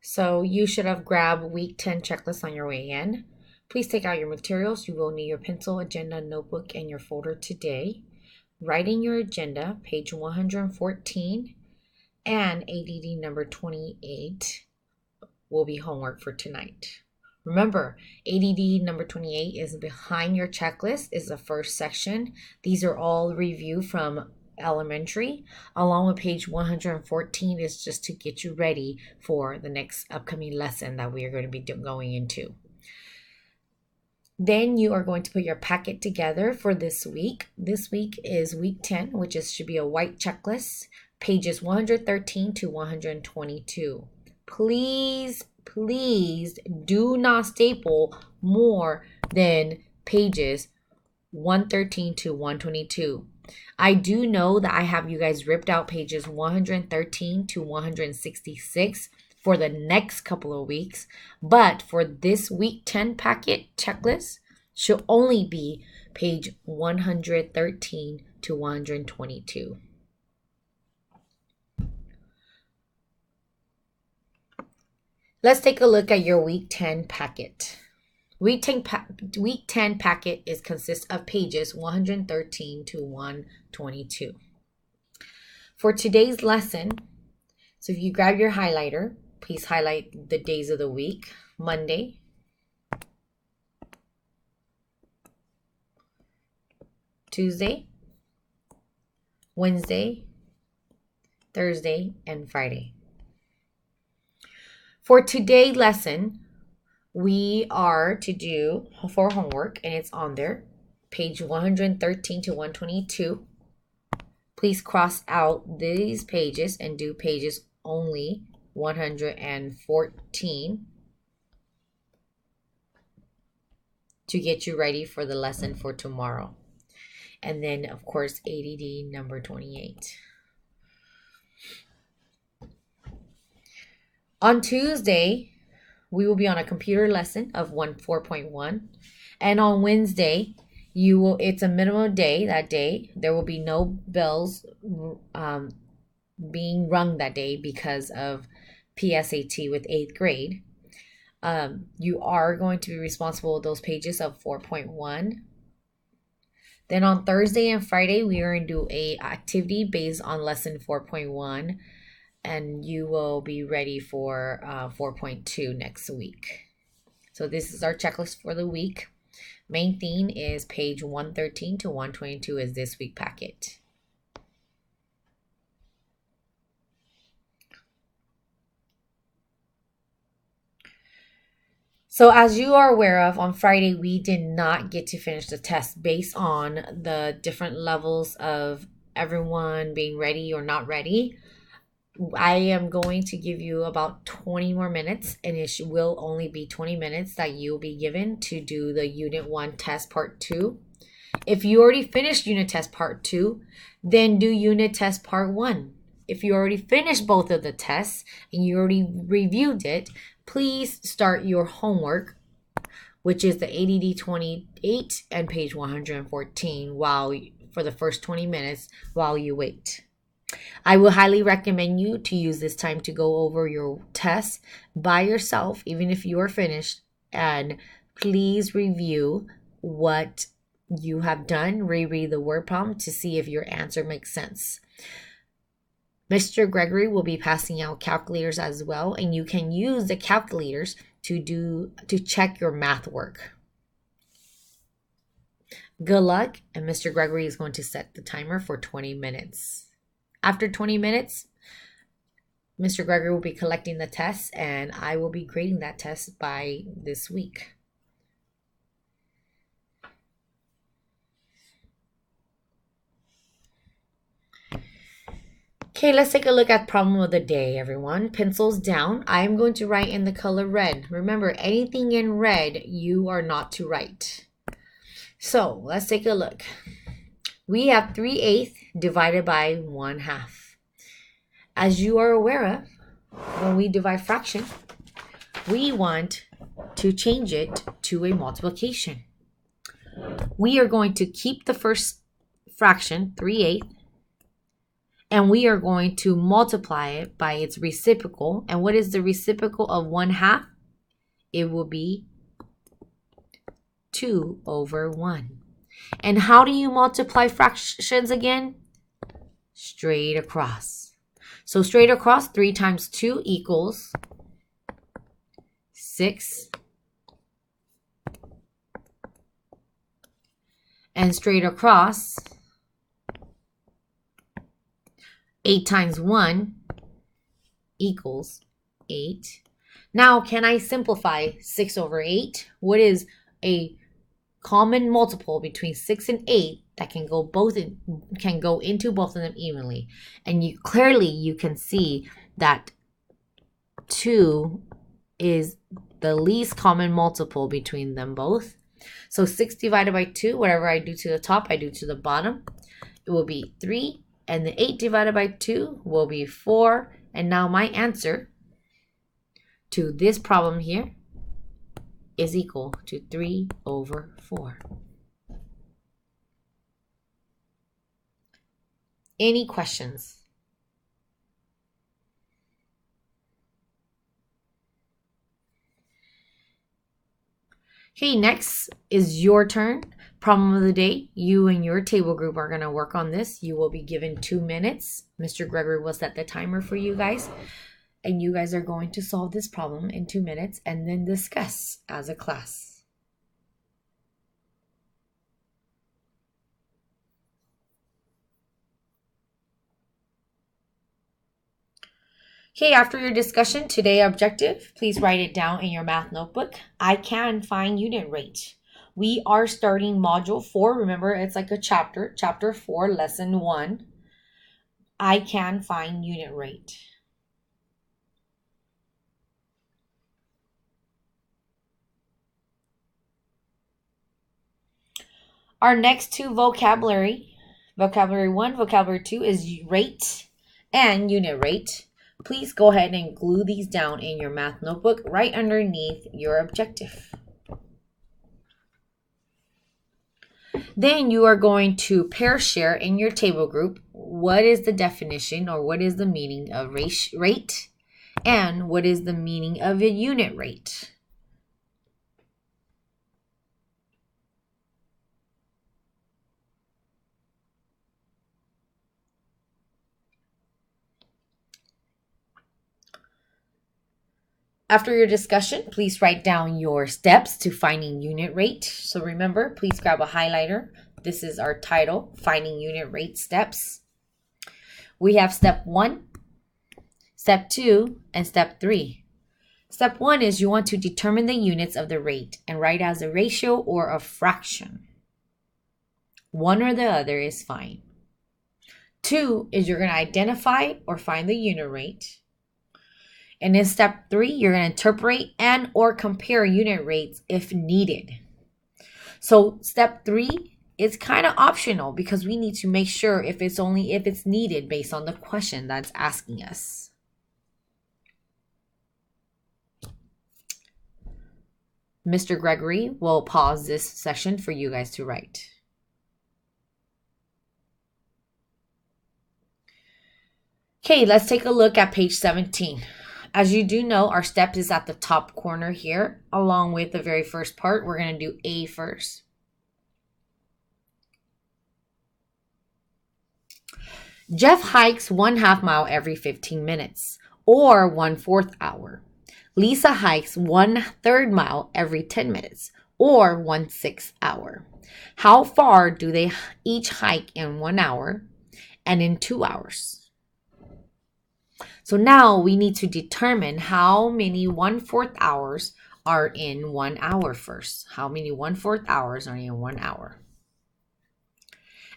So you should have grabbed week 10 checklist on your way in. Please take out your materials. You will need your pencil, agenda, notebook, and your folder today. Write in your agenda, page 114 and ADD number 28 will be homework for tonight. Remember, ADD number 28 is behind your checklist, is the first section. These are all review from elementary, along with page 114 is just to get you ready for the next upcoming lesson that we are going to be going into. Then you are going to put your packet together for this week. This week is week 10, which should be a white checklist, pages 113 to 122. Please do not staple more than pages 113 to 122. I do know that I have you guys ripped out pages 113 to 166 for the next couple of weeks, but for this week 10 packet checklist should only be page 113 to 122. Let's take a look at your week 10 packet. Week 10 packet consists of pages 113 to 122. For today's lesson, so if you grab your highlighter, please highlight the days of the week. Monday, Tuesday, Wednesday, Thursday, and Friday. For today's lesson, we are to do for homework, and it's on there, page 113 to 122. Please cross out these pages and do pages only 114 to get you ready for the lesson for tomorrow. And then, of course, ADD number 28. On Tuesday, we will be on a computer lesson of 4.1. And on Wednesday, it's a minimum day that day. There will be no bells being rung that day because of PSAT with 8th grade. You are going to be responsible with those pages of 4.1. Then on Thursday and Friday, we are going to do a activity based on lesson 4.1. And you will be ready for 4.2 next week. So this is our checklist for the week. Main theme is page 113 to 122 is this week packet. So as you are aware of, on Friday, we did not get to finish the test based on the different levels of everyone being ready or not ready. I am going to give you about 20 more minutes, and it will only be 20 minutes that you'll be given to do the Unit 1 test Part 2. If you already finished Unit Test Part 2, then do Unit Test Part 1. If you already finished both of the tests and you already reviewed it, please start your homework, which is the ADD 28 and page 114 for the first 20 minutes while you wait. I will highly recommend you to use this time to go over your tests by yourself, even if you are finished, and please review what you have done, reread the word problem to see if your answer makes sense. Mr. Gregory will be passing out calculators as well, and you can use the calculators to check your math work. Good luck, and Mr. Gregory is going to set the timer for 20 minutes. After 20 minutes, Mr. Gregory will be collecting the tests, and I will be grading that test by this week. Okay, let's take a look at problem of the day, everyone. Pencils down. I'm going to write in the color red. Remember, anything in red, you are not to write. So, let's take a look. We have 3/8 divided by 1/2. As you are aware of, when we divide fraction, we want to change it to a multiplication. We are going to keep the first fraction, 3/8, And we are going to multiply it by its reciprocal. And what is the reciprocal of 1/2? It will be 2/1. And how do you multiply fractions again? Straight across. So straight across, 3 times 2 equals 6. And straight across, 8 times 1 equals 8. Now, can I simplify 6/8? What is a common multiple between 6 and 8 that can go into both of them evenly? And you can see that 2 is the least common multiple between them both. So 6 divided by 2, whatever I do to the top, I do to the bottom. It will be 3, and the 8 divided by 2 will be 4. And now my answer to this problem here is equal to 3/4. Any questions? Okay, next is your turn. Problem of the day. You and your table group are going to work on this. You will be given 2 minutes. Mr. Gregory will set the timer for you guys. And you guys are going to solve this problem in 2 minutes and then discuss as a class. Okay, after your discussion, today objective, please write it down in your math notebook. I can find unit rate. We are starting module 4. Remember, it's like a chapter 4, lesson 1. I can find unit rate. Our next two vocabulary 1, vocabulary 2 is rate and unit rate. Please go ahead and glue these down in your math notebook right underneath your objective. Then you are going to pair share in your table group what is the definition or what is the meaning of rate and what is the meaning of a unit rate. After your discussion, please write down your steps to finding unit rate. So remember, please grab a highlighter. This is our title, Finding Unit Rate Steps. We have step 1, step 2, and step 3. Step 1 is you want to determine the units of the rate and write as a ratio or a fraction. One or the other is fine. 2 is you're going to identify or find the unit rate. And in step 3, you're going to interpret and or compare unit rates if needed. So step 3 is kind of optional because we need to make sure if it's needed based on the question that's asking us. Mr. Gregory will pause this session for you guys to write. Okay, let's take a look at page 17. As you do know, our step is at the top corner here, along with the very first part. We're going to do A first. Jeff hikes 1/2 mile every 15 minutes, or 1/4 hour. Lisa hikes 1/3 mile every 10 minutes, or 1/6 hour. How far do they each hike in 1 hour and in 2 hours? So now we need to determine how many 1/4 hours are in 1 hour first. How many 1/4 hours are in 1 hour?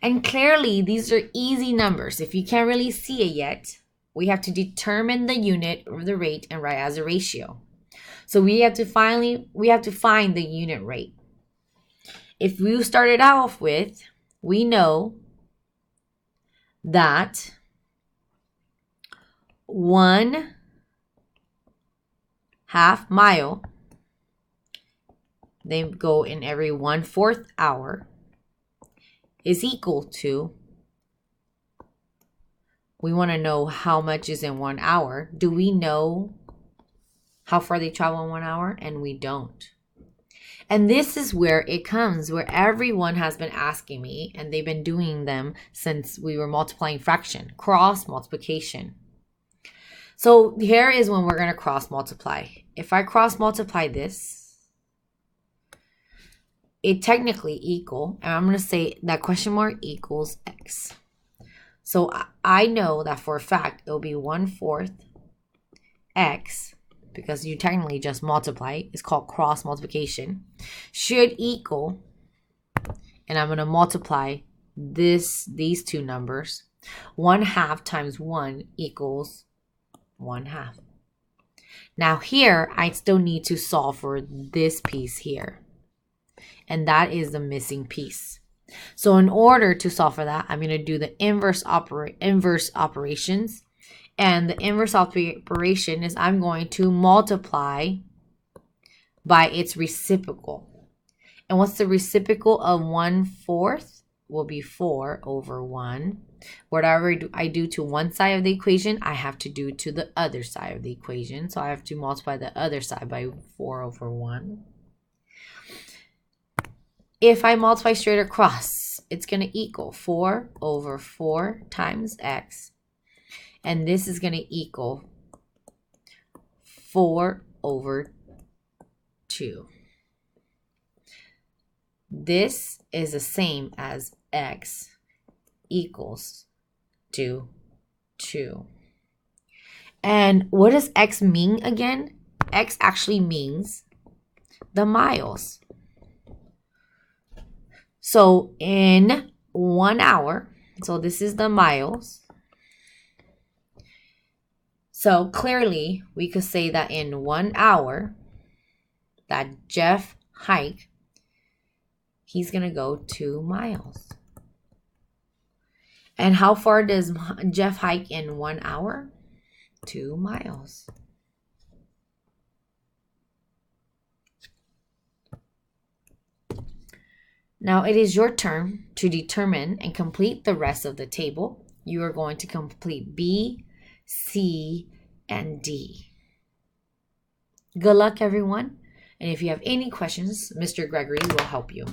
And clearly, these are easy numbers. If you can't really see it yet, we have to determine the unit or the rate and write as a ratio. So we have to find the unit rate. If we started off with, we know that 1/2 mile, they go in every 1/4 hour, is equal to We want to know how much is in 1 hour. Do we know how far they travel in 1 hour? And we don't. And this is where it comes, where everyone has been asking me, and they've been doing them since we were multiplying fraction, cross multiplication. So here is when we're going to cross multiply. If I cross multiply this, it technically equal, and I'm going to say that question mark equals x. So I know that for a fact it will be 1/4 x, because you technically just multiply. It's called cross multiplication. Should equal, and I'm going to multiply these two numbers. 1/2 times 1 equals 1/2. Now here, I still need to solve for this piece here. And that is the missing piece. So in order to solve for that, I'm going to do the inverse operations. And the inverse operation is I'm going to multiply by its reciprocal. And what's the reciprocal of 1/4? Will be 4/1. Whatever I do to one side of the equation, I have to do to the other side of the equation. So I have to multiply the other side by 4/1. If I multiply straight across, it's going to equal 4/4 times x. And this is going to equal 4/2. This is the same as x equals to 2. And what does x mean again? X actually means the miles. So in 1 hour, so this is the miles. So clearly we could say that in 1 hour, that Jeff hike, he's going to go 2 miles. And how far does Jeff hike in 1 hour? 2 miles. Now it is your turn to determine and complete the rest of the table. You are going to complete B, C, and D. Good luck, everyone. And if you have any questions, Mr. Gregory will help you.